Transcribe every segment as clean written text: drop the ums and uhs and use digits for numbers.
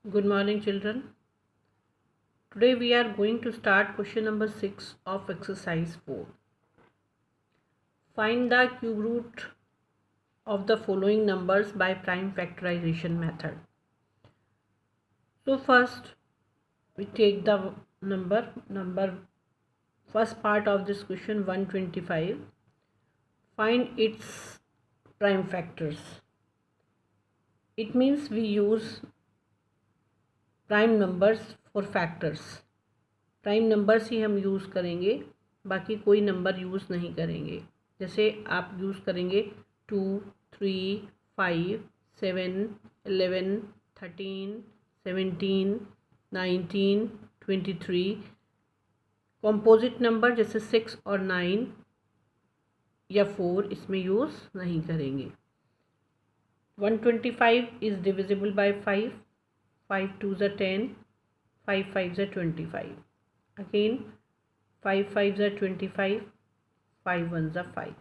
Good morning, children. Today we are going to start question number 6 of exercise 4. Find the cube root of the following numbers by prime factorization method. So first we take the number first part of this question 125. Find its prime factors. It means we use prime numbers for factors. Prime numbers ही हम use करेंगे, बाकी कोई number use नहीं करेंगे. जैसे आप use करेंगे 2, 3, 5, 7, 11, 13, 17, 19, 23. कॉम्पोजिट नंबर जैसे 6 और 9 या 4 इसमें यूज़ नहीं करेंगे. 125 is divisible by 5. 5 2s are 10, 5 5s are 25. Again 5 5s are 25, 5 1s are 5.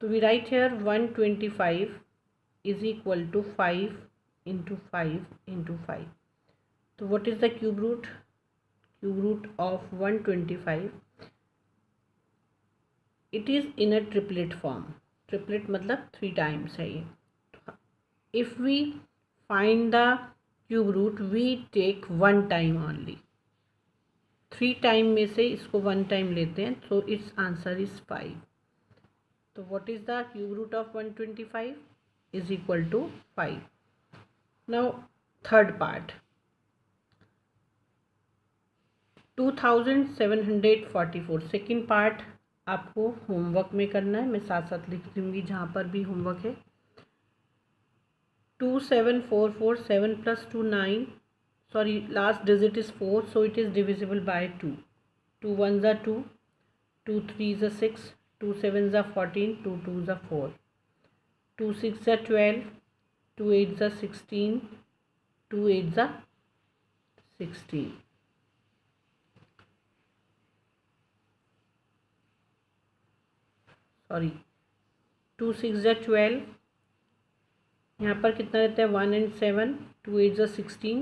So we write here 125 is equal to 5 into 5 into 5. So what is the cube root? Cube root of 125. It is in a triplet form. Triplet मतलब 3 times है ये. If we find the cube root, we take 1 time only. 3 time में से इसको 1 time लेते हैं, तो it's answer is 5. तो what is the cube root of 125 is equal to 5. Now third part 2744. Second part आपको होमवर्क में करना है, मैं साथ साथ लिख दूंगी जहाँ पर भी होमवर्क है. 2744, 7 + 2 9. Sorry, last digit is 4, so it is divisible by 2. 2 1s are 2, 2 3s are 6, 2 7s are 14, 2 2s are 4, 2 6s are 12, 2 8s are 16, 2 8s are 16. Sorry, 2 6s are 12. यहाँ पर कितना रहता है 1 and 7. 2 8s are 16,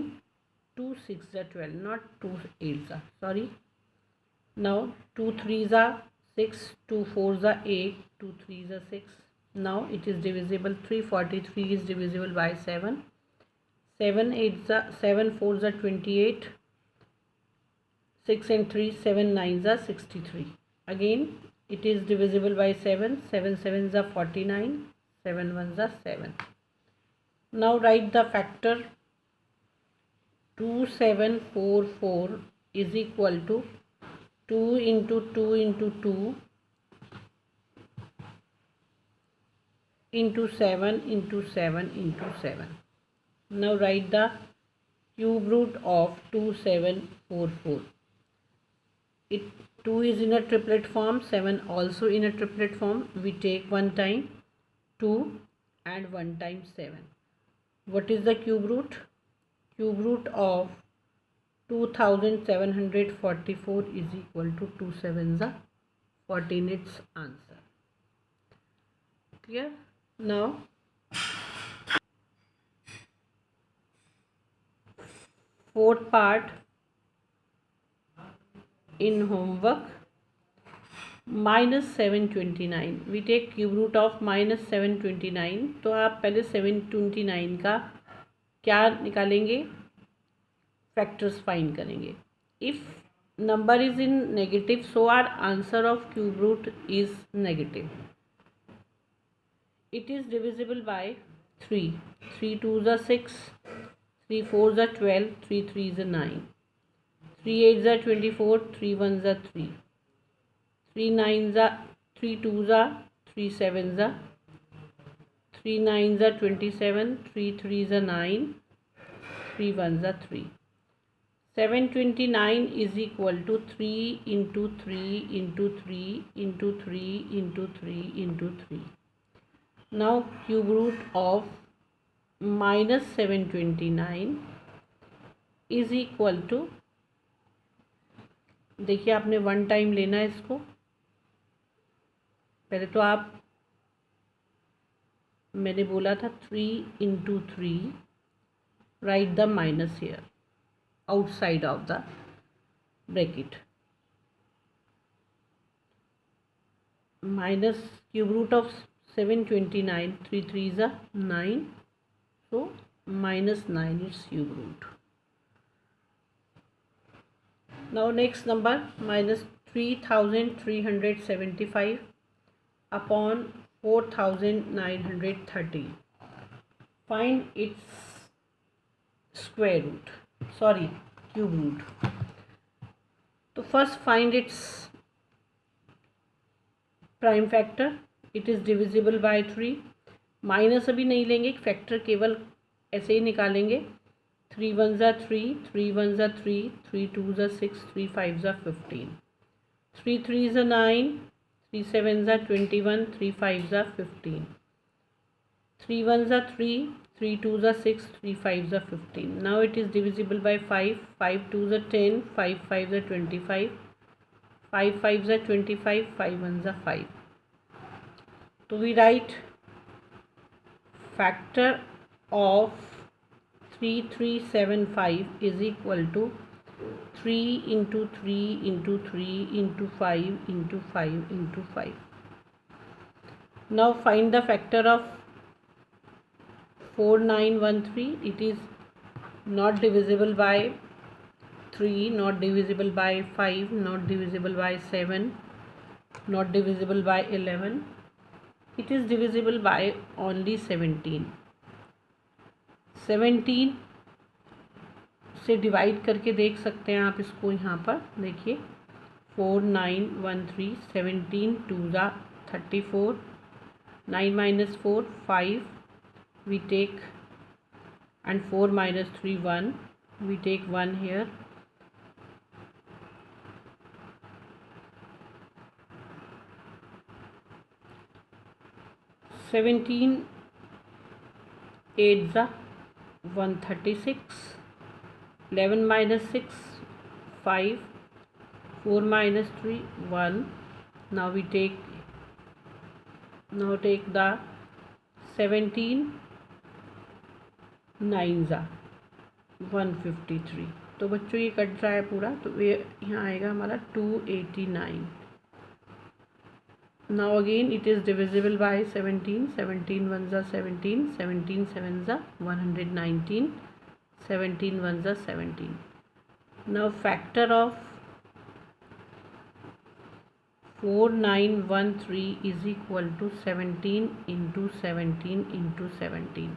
2 6s are 12, not 2 8s are. Sorry. Now 2 3s are 6, 2 4s are 8, 2 3s are 6. Now it is divisible. 343 is divisible by 7. 7 8s are 7 4s are 28. 6 and 3 7 9s are 63. Again it is divisible by 7. 7 7s are 49. 7 1s are 7. Now write the factor 2744 is equal to 2 into 2 into 2 into 7 into 7 into 7. Now write the cube root of 2744. 2 is in a triplet form, 7 also in a triplet form. We take 1 time 2 and 1 time 7. What is the cube root? Cube root of 2744 is equal to 2 7s are 14. Its answer. Clear? Now fourth part in homework, -729. We take cube root of -729. तो आप पहले 729 का क्या निकालेंगे? Factors find करेंगे. If number is in negative, so our answer of cube root is negative. It is divisible by 3. 3 2s are 6, 3 4s are 12, 3 3s are 9, 3 8s are 24, 3 1s are 3, 3 9s are 3 2s are 3 7s are 3 9s are 27, 3 3s are 9, 3 1s are 3. 729 is equal to 3 into 3 into 3 into 3 into 3 into 3. Now cube root of -729 is equal to, देखिए आपने 1 time लेना है इसको. पहले तो आप, मैंने बोला था 3 into 3. write the minus here outside of the bracket. Minus cube root of 729, 3 3s are 9, so minus 9 is cube root. Now next number, minus 3375 upon 4930. Find its square root, sorry, cube root. So first find its prime factor. It is divisible by 3. Minus अभी नहीं लेंगे, factor केवल ऐसे ही निकालेंगे. 3 1 ज़ा 3, 3 1 ज़ा 3, 3 2 ज़ा 6, 3 5 ज़ा 15, 3 3 ज़ा 9, 3 7 ज़ा 21, 3 5 ज़ा 15, 3 1 ज़ा 3, 3 2 ज़ा 6, 3 5 ज़ा 15. Now it is divisible by 5. 5 2 ज़ा 10, 5 5 ज़ा 25, 5 5 ज़ा 25, 5 1 ज़ा 5. तो we write factor of 3375 is equal to 3 into 3 into 3 into 5 into 5 into 5. Now find the factor of 4913. It is not divisible by 3, not divisible by 5, not divisible by 7, not divisible by 11. It is divisible by only 17. 17 से divide करके देख सकते हैं आप इसको. यहाँ पर देखिए 4913, 17 2 ज़ा 34, 9 minus 4 5, we take, and 4 minus 3 1, we take 1 here. Seventeen 8 ज़ा 136, 11 minus 6 5, 4 minus 3 1. Now we take the 17 9 ज़ा 153. तो बच्चों ये कट रहा है पूरा, तो ये यहाँ आएगा हमारा 289. Now again it is divisible by 17. 17 1 ज़ा 17, 17 7 ज़ा 119, 17 1 ज़ा 17. Now factor of 4913 is equal to 17 into 17 into 17.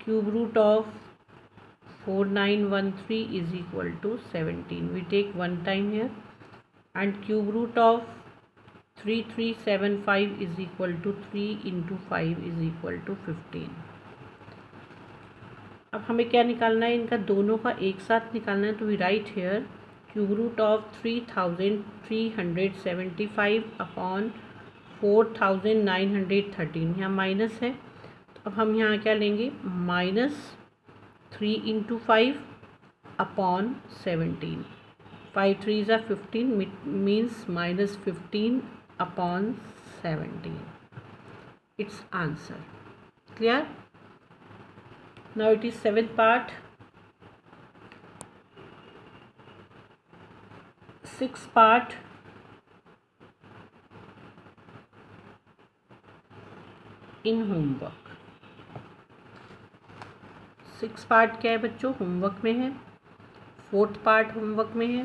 Cube root of 4913 is equal to 17. We take one time here, and cube root of 3375 is equal to 3 into 5 is equal to 15. अब हमें क्या निकालना है, इनका दोनों का एक साथ निकालना है. तो we write here cube root of 3375 upon 4913. यहाँ माइनस है, तो अब हम यहाँ क्या लेंगे, माइनस 3 इंटू 5 अपॉन 17. 5 3 ज़ा 15 means minus 15 upon 17. Its answer. Clear? Now it is 7th part. 6th part. In homework. 6th part क्या है बच्चों, होमवर्क में है. 4th part होमवर्क में है.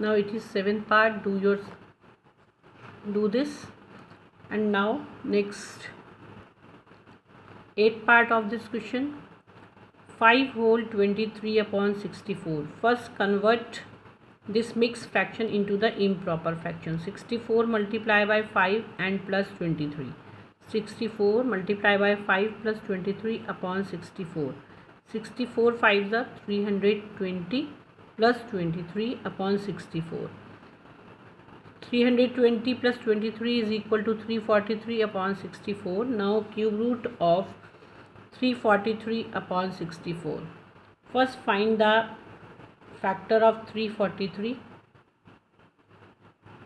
Now it is 7th part. Do this. And now next 8th part of this question. 5 whole 23 upon 64. First convert this mixed fraction into the improper fraction. 64 multiply by 5 and plus 23. 64 multiply by 5 plus 23 upon 64. 64 5 are 320 plus 23 upon 64. 320 plus 23 is equal to 343 upon 64. Now cube root of 343 upon 64. First find the factor of 343.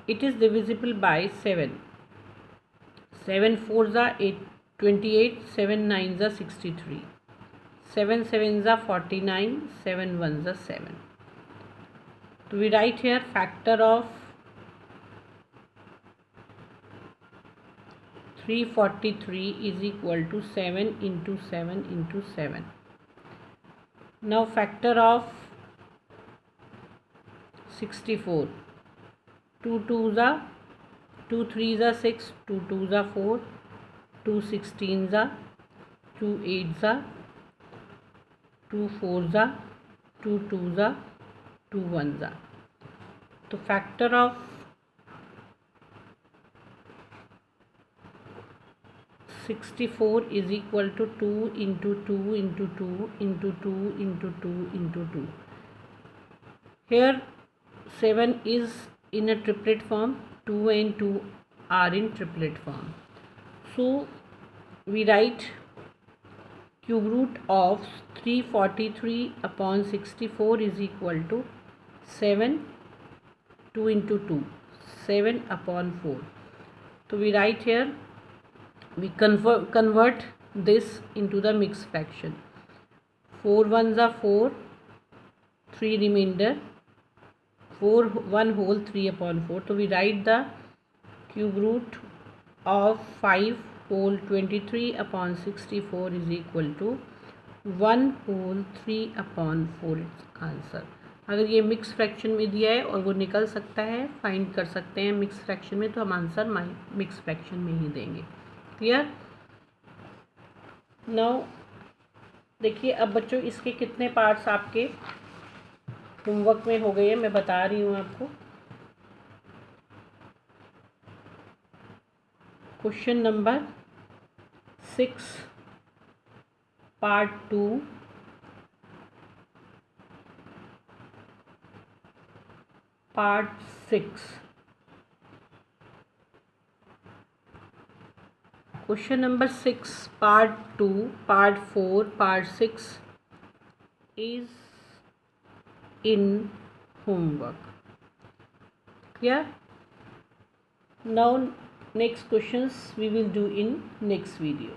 It is divisible by 7. 7 4 are 28, 7 9 are 63. 7 sevens are 49, 7 ones are 7. So we write here factor of 343 is equal to 7 into 7 into 7. Now factor of 64. 2 2s are 2 3s are 6, 2 2s are 4, 2 16s are 2 8s are 2 4s are 2 2s are 2 1s are. तो factor of 64 is equal to 2 into 2 into 2 into 2 into 2 into 2. Here 7 is in a triplet form, 2 and 2 are in triplet form. So we write cube root of 343 upon 64 is equal to 7, 2 into 2, 7 upon 4. So we write here, we convert this into the mixed fraction. 4 ones are 4, 3 remainder, 4 1 whole 3 upon 4. So we write the cube root of 5 whole 23 upon 64 is equal to 1 whole 3 upon 4 its answer. अगर ये mix fraction में दिया है और वो निकल सकता है, फाइंड कर सकते हैं मिक्स फ्रैक्शन में, तो हम आंसर मिक्स फ्रैक्शन में ही देंगे. क्लियर? नाउ देखिए अब बच्चों इसके कितने पार्ट्स आपके होमवर्क में हो गए हैं, मैं बता रही हूँ आपको. Question number 6 part 2, part 6. Question number 6 part 2, part 4, part 6 is in homework. Clear? Now next questions we will do in next video.